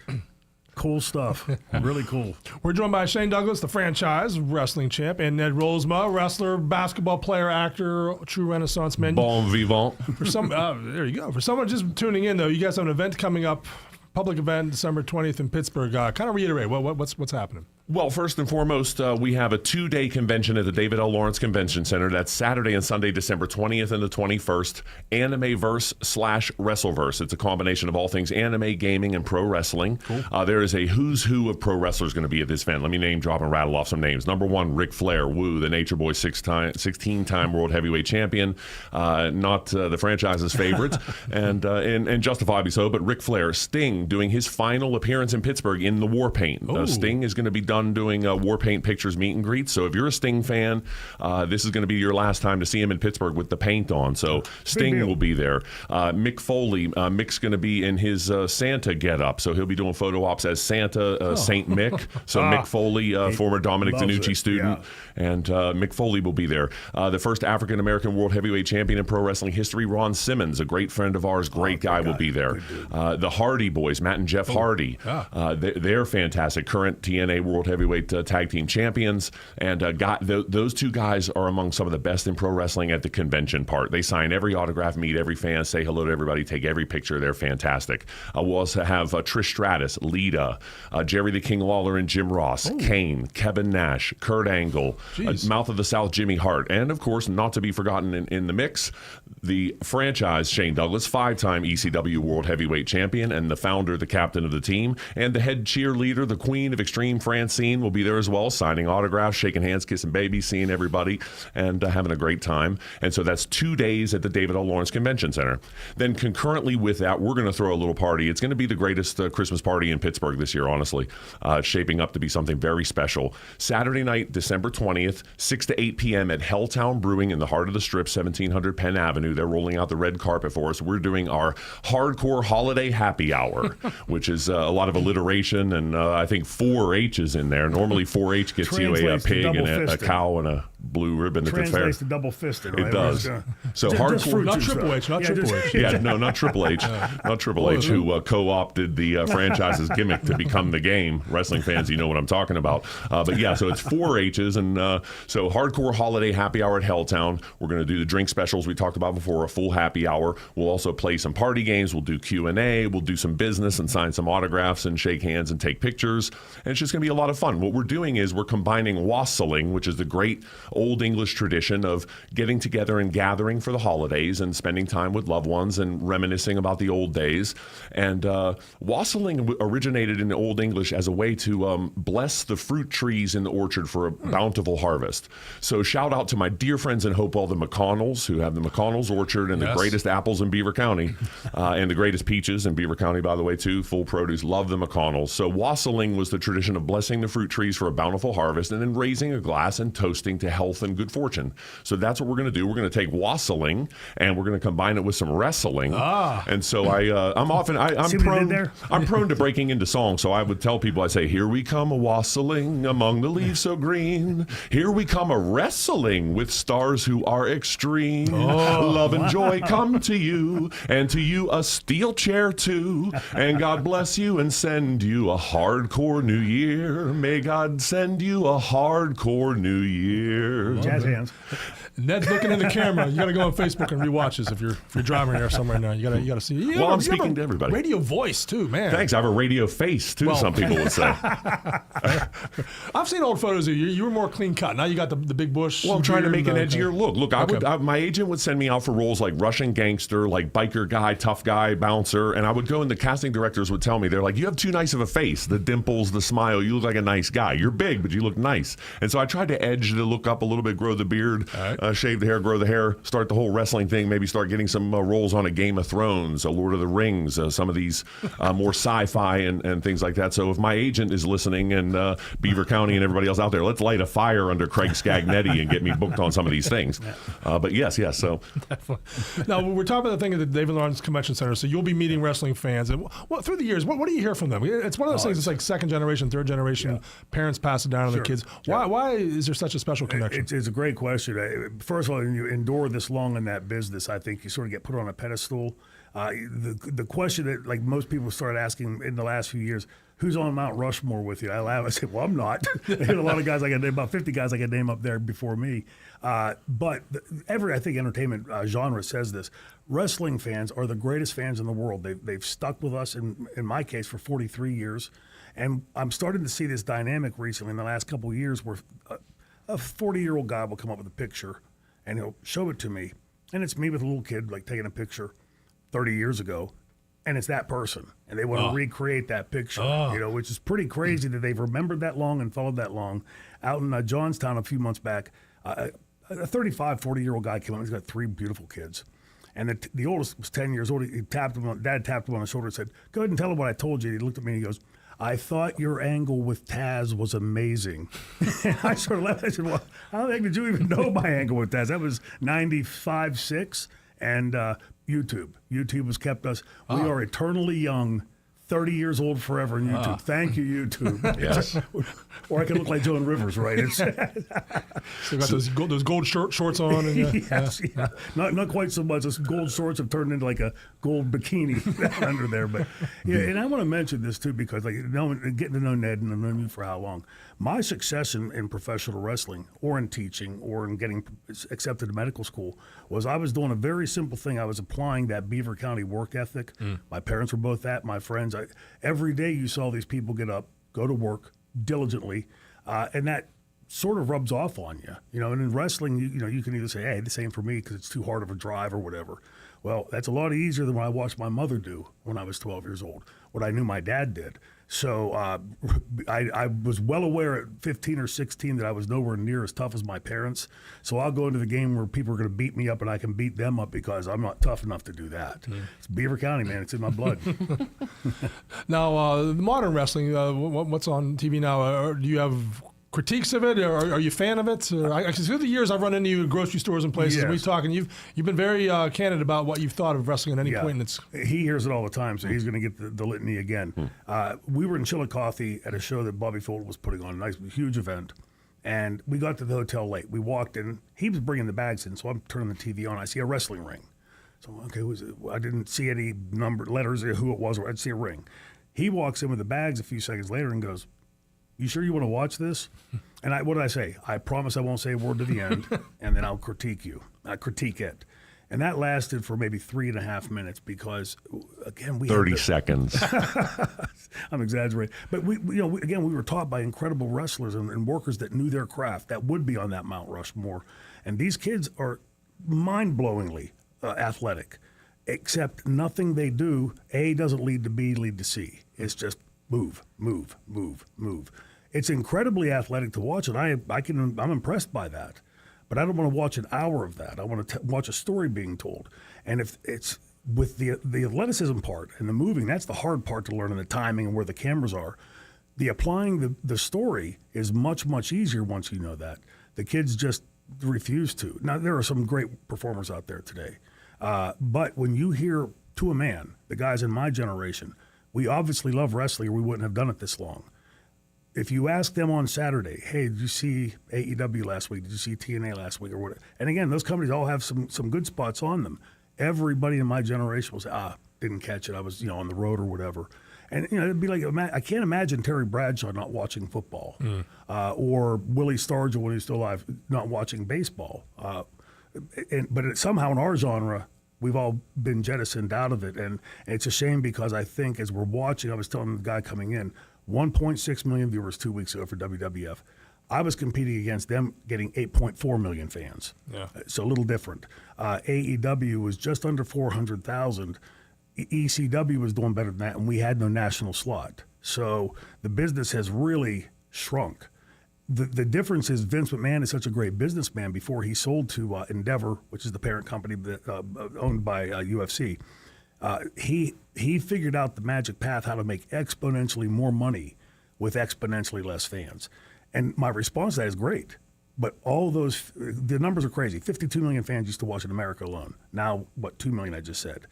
cool stuff. Really cool. We're joined by Shane Douglas, the franchise wrestling champ, and Ned Rolsma, wrestler, basketball player, actor, true Renaissance man. Bon vivant. For some, there you go. For someone just tuning in, though, you guys have an event coming up, public event, December 20th in Pittsburgh. Kind of reiterate what's happening. Well, first and foremost, we have a 2-day convention at the David L. Lawrence Convention Center. That's Saturday and Sunday, December 20th and the 21st. Animeverse/Wrestleverse. It's a combination of all things anime, gaming, and pro wrestling. Cool. There is a who's who of pro wrestlers going to be at this event. Let me name drop and rattle off some names. Number 1, Ric Flair, Woo, the Nature Boy, 16-time World Heavyweight Champion. Not the franchise's favorite, and justifiably so, but Ric Flair. Sting doing his final appearance in Pittsburgh in the War Paint. Sting is going to be done done doing War Paint Pictures meet and greets. So if you're a Sting fan, this is going to be your last time to see him in Pittsburgh with the paint on. So Sting will be there. Mick Foley, Mick's going to be in his Santa getup. So he'll be doing photo ops as Santa, Saint Mick. So Mick Foley, former Dominic DeNucci student, and Mick Foley will be there. The first African-American world heavyweight champion in pro wrestling history, Ron Simmons, a great friend of ours, great guy, will be there. The Hardy Boys, Matt and Jeff Hardy, they're fantastic. Current TNA World Heavyweight Tag Team Champions, and those two guys are among some of the best in pro wrestling at the convention part. They sign every autograph, meet every fan, say hello to everybody, take every picture. They're fantastic. We'll also have Trish Stratus, Lita, Jerry the King Lawler and Jim Ross, Kane, Kevin Nash, Kurt Angle, Mouth of the South Jimmy Hart, and of course, not to be forgotten in the mix, the franchise Shane Douglas, 5-time ECW World Heavyweight Champion and the founder, the captain of the team, and the head cheerleader, the queen of Extreme, Francine, will be there as well, signing autographs, shaking hands, kissing babies, seeing everybody, and having a great time. And so that's 2 days at the David L. Lawrence Convention Center. Then concurrently with that, we're going to throw a little party. It's going to be the greatest Christmas party in Pittsburgh this year, honestly. It's shaping up to be something very special. Saturday night, December 20th, 6 to 8 p.m. at Helltown Brewing in the heart of the Strip, 1700 Penn Avenue. They're rolling out the red carpet for us. We're doing our hardcore holiday happy hour, which is a lot of alliteration and I think 4 H's in there. Normally 4-H gets you a pig and a cow and a blue ribbon at the fair. Translates to double fisted, right? It does. So just hardcore. Not Triple H, not Triple H. Yeah, no, not Triple H. Not Triple H, who co-opted the franchise's gimmick to become the game. Wrestling fans, you know what I'm talking about. But yeah, so it's 4 H's. And so hardcore holiday happy hour at Helltown. We're going to do the drink specials we talked about before, a full happy hour. We'll also play some party games. We'll do Q&A. We'll do some business and sign some autographs and shake hands and take pictures. And it's just going to be a lot of fun. What we're doing is we're combining wassailing, which is the great Old English tradition of getting together and gathering for the holidays and spending time with loved ones and reminiscing about the old days. And wassailing originated in Old English as a way to bless the fruit trees in the orchard for a bountiful harvest. So shout out to my dear friends in Hopewell, the McConnells, who have the McConnells Orchard and the greatest apples in Beaver County and the greatest peaches in Beaver County, by the way, too. Full produce. Love the McConnells. So wassailing was the tradition of blessing the fruit trees for a bountiful harvest and then raising a glass and toasting to health and good fortune. So that's what we're going to do. We're going to take wassailing and we're going to combine it with some wrestling. And so I'm prone to breaking into song. So I would tell people, I say, here we come a wassailing among the leaves so green. Here we come a wrestling with stars who are extreme. Love and joy come to you, and to you a steel chair too. And God bless you and send you a hardcore new year. May God send you a hardcore new year. Jazz hands. Ned's looking in the camera. You got to go on Facebook and rewatch this if you're driving here somewhere now. You got to see. Well, I'm speaking to everybody. Radio voice too, man. Thanks. I have a radio face too. Some people would say. I've seen old photos of you. You were more clean cut. Now you got the big bush. Well, I'm trying to make an edgier look. Look, my agent would send me out for roles like Russian gangster, like biker guy, tough guy, bouncer, and I would go and the casting directors would tell me, they're like, you have too nice of a face, the dimples, the smile. You look like a nice guy. You're big, but you look nice. And so I tried to edge the look up a little bit, grow the beard, shave the hair, grow the hair, start the whole wrestling thing, maybe start getting some roles on a Game of Thrones, a Lord of the Rings, some of these more sci-fi and things like that. So if my agent is listening and Beaver County and everybody else out there, let's light a fire under Craig Scagnetti and get me booked on some of these things. But yes. So now we're talking about the thing at the David Lawrence Convention Center. So you'll be meeting wrestling fans, and through the years, what do you hear from them? It's one of those things. It's like second generation, third generation. Parents pass it down to the kids. Why is there such a special connection? It's a great question. First of all, when you endure this long in that business, I think you sort of get put on a pedestal. The question that like most people started asking in the last few years, who's on Mount Rushmore with you? I laugh. I say, well, I'm not. There's a lot of guys I got about 50 guys I could name up there before me. But every, I think, entertainment genre says this. Wrestling fans are the greatest fans in the world. They've stuck with us, in my case, for 43 years. And I'm starting to see this dynamic recently in the last couple of years where a 40-year-old guy will come up with a picture and he'll show it to me. And it's me with a little kid, like taking a picture 30 years ago. And it's that person. And they want to recreate that picture, which is pretty crazy that they've remembered that long and followed that long. Out in Johnstown a few months back, a 35, 40-year-old guy came up. He's got 3 beautiful kids. And the oldest was 10 years old. Dad tapped him on the shoulder and said, go ahead and tell him what I told you. He looked at me and he goes, I thought your angle with Taz was amazing. And I sort of laughed. I said, well, how the heck did you even know my angle with Taz? That was 95.6, and YouTube. YouTube has kept us. We are eternally young. 30 years old forever in YouTube. Thank you, YouTube. Yes. Or I can look like Joan Rivers, right? It's, So got those gold shorts on. And, yes, yeah. Not quite so much. Those gold shorts have turned into like a gold bikini under there. But yeah, and I want to mention this too because getting to know Ned and I've known you for how long. My success in professional wrestling or in teaching or in getting accepted to medical school was I was doing a very simple thing. I was applying that Beaver County work ethic. My parents were both that. My friends. Every day you saw these people get up, go to work diligently, and that sort of rubs off on you. And in wrestling, you can either say, hey, this ain't for me because it's too hard of a drive or whatever. Well, that's a lot easier than what I watched my mother do when I was 12 years old, what I knew my dad did. So I was well aware at 15 or 16 that I was nowhere near as tough as my parents. So I'll go into the game where people are going to beat me up and I can beat them up because I'm not tough enough to do that. It's Beaver County, man. It's in my blood. Now, modern wrestling, what's on TV now? Do you have critiques of it, or are you a fan of it? Because through the years I've run into you in grocery stores and places, and we've talked, and you've been very candid about what you've thought of wrestling at any point. He hears it all the time, so he's going to get the litany again. We were in Chillicothe at a show that Bobby Fulton was putting on, a nice, huge event, and we got to the hotel late. We walked in. He was bringing the bags in, so I'm turning the TV on. I see a wrestling ring. So, okay, who is it? I didn't see any letters or who it was, or I'd see a ring. He walks in with the bags a few seconds later and goes, you sure you want to watch this? And what did I say? I promise I won't say a word to the end, and then I'll critique you. I critique it. And that lasted for maybe 3.5 minutes because, again, we 30 seconds. I'm exaggerating. But we were taught by incredible wrestlers and workers that knew their craft that would be on that Mount Rushmore. And these kids are mind-blowingly athletic, except nothing they do, A, doesn't lead to B, lead to C. It's just move, move, move, move. It's incredibly athletic to watch, and I'm impressed by that. But I don't want to watch an hour of that. I want to watch a story being told. And if it's with the athleticism part and the moving, that's the hard part to learn, and the timing and where the cameras are. The applying the story is much, much easier once you know that. The kids just refuse to. Now, there are some great performers out there today. But when you hear to a man, the guys in my generation, we obviously love wrestling or we wouldn't have done it this long. If you ask them on Saturday, hey, did you see AEW last week? Did you see TNA last week or what? And again, those companies all have some good spots on them. Everybody in my generation will say, didn't catch it. I was, on the road or whatever. And, it'd be like, I can't imagine Terry Bradshaw not watching football or Willie Stargell when he's still alive not watching baseball. But somehow in our genre, we've all been jettisoned out of it. And it's a shame because I think as we're watching, I was telling the guy coming in, 1.6 million viewers 2 weeks ago for WWF. I was competing against them getting 8.4 million fans. Yeah. So a little different. AEW was just under 400,000. ECW was doing better than that, and we had no national slot. So the business has really shrunk. The difference is Vince McMahon is such a great businessman before he sold to Endeavor, which is the parent company that, owned by UFC. He figured out the magic path how to make exponentially more money with exponentially less fans. And my response to that is great. But the numbers are crazy. 52 million fans used to watch in America alone. Now, 2 million I just said.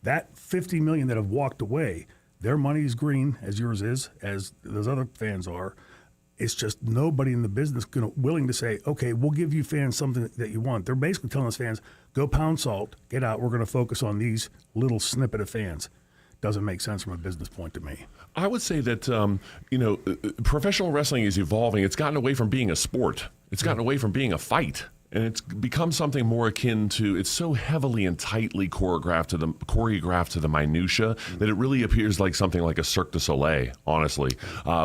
That 50 million that have walked away, their money is green, as yours is, as those other fans are. It's just nobody in the business willing to say, okay, we'll give you fans something that you want. They're basically telling us fans, go pound salt, get out. We're going to focus on these little snippet of fans. Doesn't make sense from a business point to me. I would say that, professional wrestling is evolving. It's gotten away from being a sport. It's gotten away from being a fight. And it's become something more akin to, it's so heavily and tightly choreographed to the minutia that it really appears like something like a Cirque du Soleil, honestly,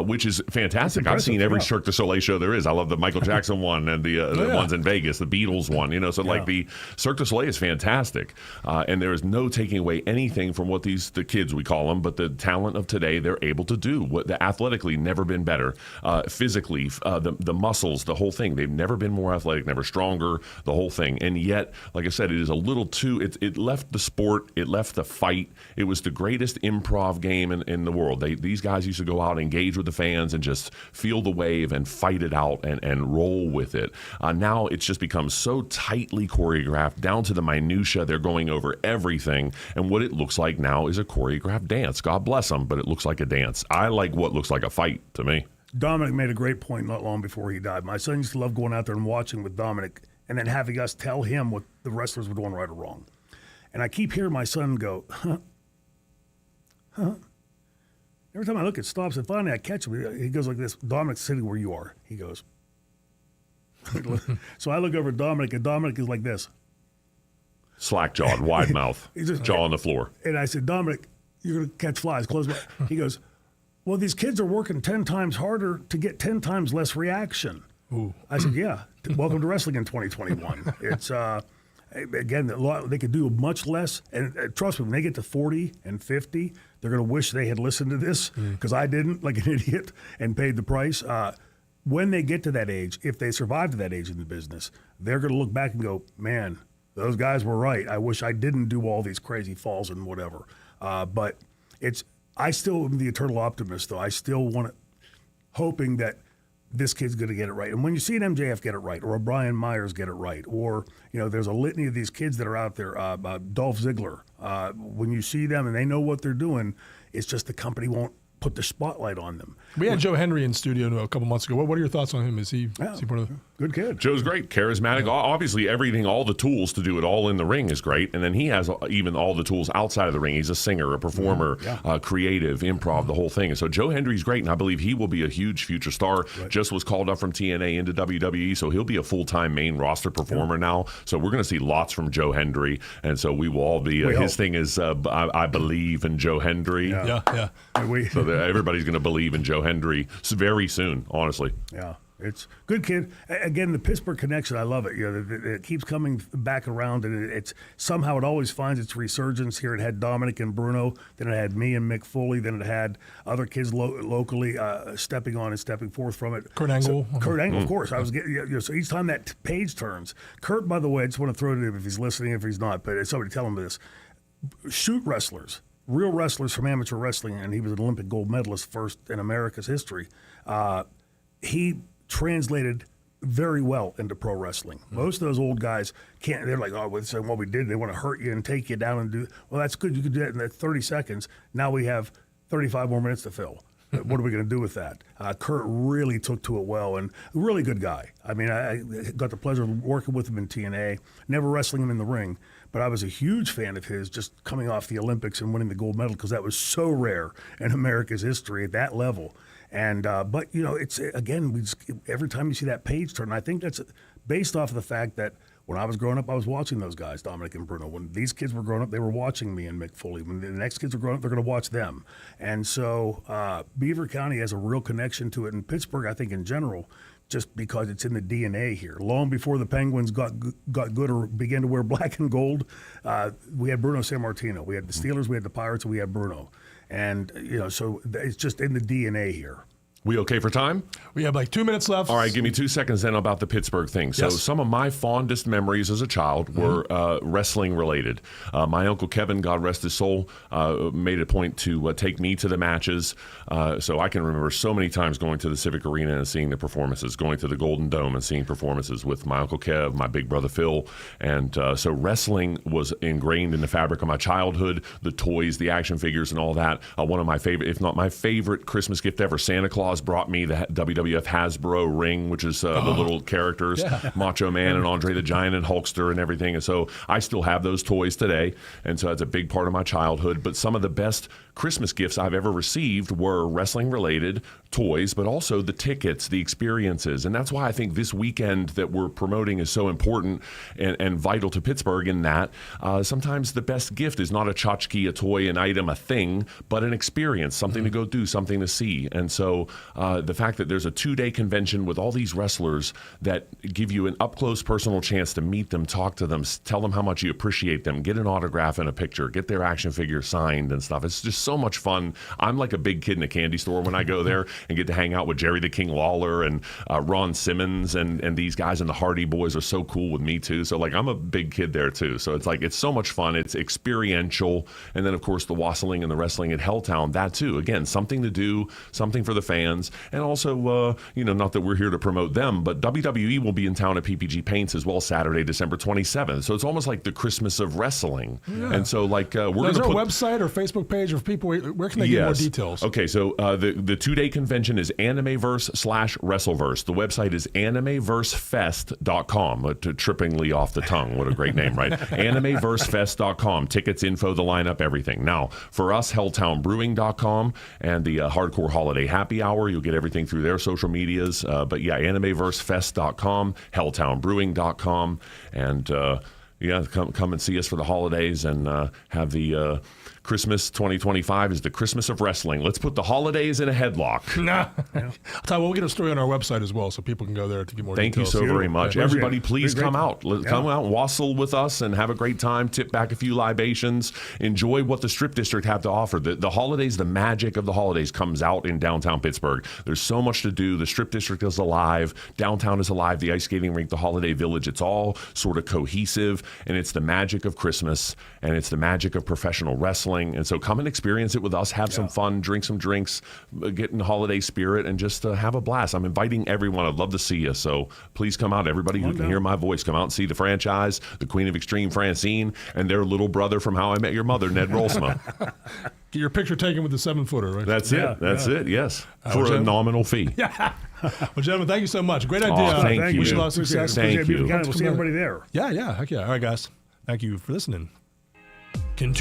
which is fantastic. I've seen every Cirque du Soleil show there is. I love the Michael Jackson one and the ones in Vegas, the Beatles one, like the Cirque du Soleil is fantastic. And there is no taking away anything from what the kids, we call them, but the talent of today, they're able to do. Athletically, never been better. Physically, the muscles, the whole thing, they've never been more athletic, never stronger. stronger, the whole thing. And yet, like I said, it is a little too, it left the sport, it left the fight. It was the greatest improv game in the world. These guys used to go out and engage with the fans and just feel the wave and fight it out and roll with it. Now it's just become so tightly choreographed down to the minutia. They're going over everything. And what it looks like now is a choreographed dance. God bless them, but it looks like a dance. I like what looks like a fight to me. Dominic made a great point not long before he died. My son used to love going out there and watching with Dominic and then having us tell him what the wrestlers were doing right or wrong. And I keep hearing my son go, huh? Every time I look, it stops, and finally I catch him. He goes like this. Dominic's sitting where you are. He goes. So I look over at Dominic, and Dominic is like this. Slack-jawed, wide mouth, jaw on the floor. And I said, Dominic, you're going to catch flies. Close my. He goes, well, these kids are working 10 times harder to get 10 times less reaction. Ooh. I said, yeah. Welcome to wrestling in 2021. It's again, they could do much less. And trust me, when they get to 40 and 50, they're going to wish they had listened to this because I didn't, like an idiot, and paid the price. When they get to that age, if they survive to that age in the business, they're going to look back and go, man, those guys were right. I wish I didn't do all these crazy falls and whatever. But I still am the eternal optimist, though. I still want to, hoping that this kid's going to get it right. And when you see an MJF get it right, or a Brian Myers get it right, or, there's a litany of these kids that are out there, Dolph Ziggler, when you see them and they know what they're doing, it's just the company won't put the spotlight on them. We had Joe Henry in studio a couple months ago. What are your thoughts on him? Is he one of the good kid? Joe's great, charismatic. Yeah. Obviously, everything, all the tools to do it all in the ring is great. And then he has even all the tools outside of the ring. He's a singer, a performer, creative, improv, the whole thing. And so Joe Henry's great, and I believe he will be a huge future star. Right. Just was called up from TNA into WWE, so he'll be a full-time main roster performer now. So we're going to see lots from Joe Hendry, and so we will all be. His thing is, I believe in Joe Hendry. Yeah. So everybody's going to believe in Joe Hendry very soon, honestly. Yeah. It's good kid. Again, the Pittsburgh connection, I love it. It keeps coming back around, and it's somehow it always finds its resurgence here. It had Dominic and Bruno, then it had me and Mick Foley, then it had other kids locally stepping on and stepping forth from it. Kurt Angle. Kurt Angle, of course. I was getting, so each time that page turns, Kurt, by the way, I just want to throw it to him if he's listening, if he's not, but somebody tell him this. Shoot wrestlers, real wrestlers from amateur wrestling, and he was an Olympic gold medalist first in America's history. He translated very well into pro wrestling. Most of those old guys can't. They're like, oh, we're saying what we did. They want to hurt you and take you down and do. Well, that's good. You could do that in that 30 seconds. Now we have 35 more minutes to fill. What are we going to do with that? Kurt really took to it well, and a really good guy. I mean, I got the pleasure of working with him in TNA, never wrestling him in the ring, but I was a huge fan of his just coming off the Olympics and winning the gold medal because that was so rare in America's history at that level. And but it's again, every time you see that page turn, I think that's based off of the fact that when I was growing up, I was watching those guys, Dominic and Bruno. When these kids were growing up, they were watching me and Mick Foley. When the next kids are growing up, they're going to watch them. And so Beaver County has a real connection to it. And Pittsburgh, I think in general, just because it's in the DNA here. Long before the Penguins got good or began to wear black and gold, we had Bruno Sammartino. We had the Steelers, we had the Pirates, and we had Bruno. And, so it's just in the DNA here. We okay for time? We have like 2 minutes left. All right, give me 2 seconds then about the Pittsburgh thing. So some of my fondest memories as a child were wrestling related. My Uncle Kevin, God rest his soul, made a point to take me to the matches. So I can remember so many times going to the Civic Arena and seeing the performances, going to the Golden Dome and seeing performances with my Uncle Kev, my big brother Phil. And so wrestling was ingrained in the fabric of my childhood, the toys, the action figures and all that. One of my favorite, if not my favorite Christmas gift ever, Santa Claus brought me the WWF Hasbro ring, which is the little characters, Macho Man and Andre the Giant and Hulkster and everything. And so I still have those toys today. And so that's a big part of my childhood. But some of the best Christmas gifts I've ever received were wrestling-related toys, but also the tickets, the experiences. And that's why I think this weekend that we're promoting is so important and vital to Pittsburgh in that sometimes the best gift is not a tchotchke, a toy, an item, a thing, but an experience, something to go do, something to see. And so the fact that there's a 2-day convention with all these wrestlers that give you an up-close personal chance to meet them, talk to them, tell them how much you appreciate them, get an autograph and a picture, get their action figure signed and stuff. It's just so much fun. I'm like a big kid in a candy store when I go there and get to hang out with Jerry the King Lawler and Ron Simmons and these guys, and the Hardy Boys are so cool with me too. So like I'm a big kid there too. So it's like it's so much fun. It's experiential. And then of course the wassailing and the wrestling at Helltown, that too. Again, something to do, something for the fans. And also, not that we're here to promote them, but WWE will be in town at PPG Paints as well Saturday, December 27th. So it's almost like the Christmas of wrestling. Yeah. And so like we're going to put... Is there a website or Facebook page of people? Where can they get more details? Okay, so the 2-day convention is Animeverse/Wrestleverse. The website is animeversefest.com. Trippingly off the tongue. What a great name, right? Animeversefest.com. Tickets, info, the lineup, everything. Now, for us, helltownbrewing.com and the Hardcore Holiday Happy Hour. You'll get everything through their social medias. But yeah, animeversefest.com, helltownbrewing.com. And come and see us for the holidays and have the... Christmas 2025 is the Christmas of wrestling. Let's put the holidays in a headlock. Nah. I'll tell you, we'll get a story on our website as well, so people can go there to get more details. Thank you so very much. Everybody, please come out. Come out and wassail with us and have a great time. Tip back a few libations. Enjoy what the Strip District have to offer. The holidays, the magic of the holidays comes out in downtown Pittsburgh. There's so much to do. The Strip District is alive. Downtown is alive. The ice skating rink, the Holiday Village, it's all sort of cohesive, and it's the magic of Christmas, and it's the magic of professional wrestling. And so come and experience it with us, have some fun, drink some drinks, get in the holiday spirit, and just have a blast. I'm inviting everyone. I'd love to see you. So please come out. Everybody who can hear my voice, come out and see the franchise, the Queen of Extreme, Francine, and their little brother from How I Met Your Mother, Ned Rolsma. Get your picture taken with the 7-footer, right? That's it. That's it, yes. For a nominal fee. Yeah. Well, gentlemen, thank you so much. Great idea. Thank you. Wish you a lot of success. Thank you. We'll see everybody there. Yeah. Heck yeah. All right, guys. Thank you for listening. Continue.